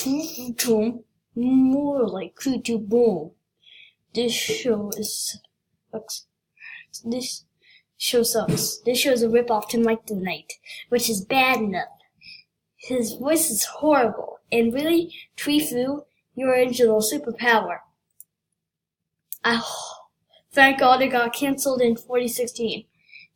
Boom, more like boom. This show sucks. This show sucks. This show is a ripoff to Mike the Knight, which is bad enough. His voice is horrible, and really, Kfee, your original superpower. Thank God it got cancelled in 2016.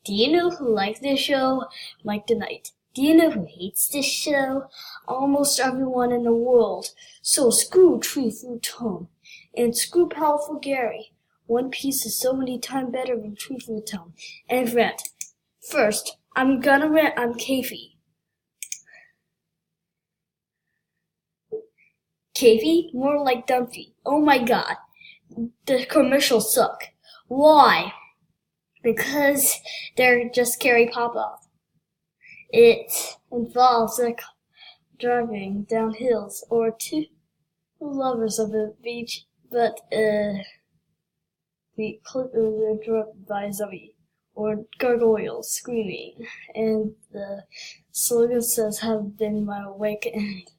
Do you know who likes this show? Mike the Knight. Do you know who hates this show? Almost everyone in the world. So screw Kfee Tom. And screw Powerful Gary. One Piece is so many times better than Kfee Tom. And rant. First, I'm gonna rant on Kfee. Kfee? More like Dumpy. Oh my god. The commercials suck. Why? Because they're just scary pop-off. It involves driving down hills or two lovers of the beach, but the clip is interrupted by a zombie or gargoyles screaming, and the slogan says "Have been my awake," and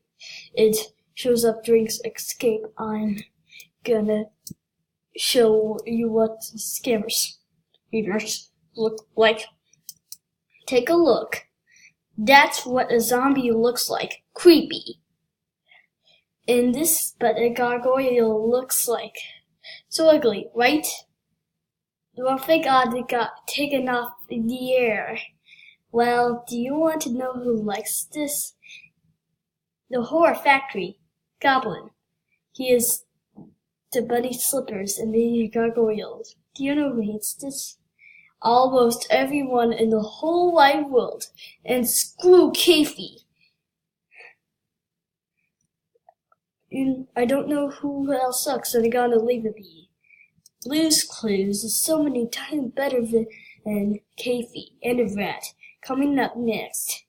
it shows up drinks escape. I'm gonna show you what scammers look like. Take a look. That's what a zombie looks like. Creepy. But a gargoyle looks like. So ugly, right? Well, thank God it got taken off in the air. Well, do you want to know who likes this? The Horror Factory. Goblin. He is the bunny slippers and the gargoyles. Do you know who hates this? Almost everyone in the whole wide world. And screw Kfee. I don't know who else sucks, and I'm gonna leave it be. Blue's Clues is so many times better than Kfee and a rat. Coming up next.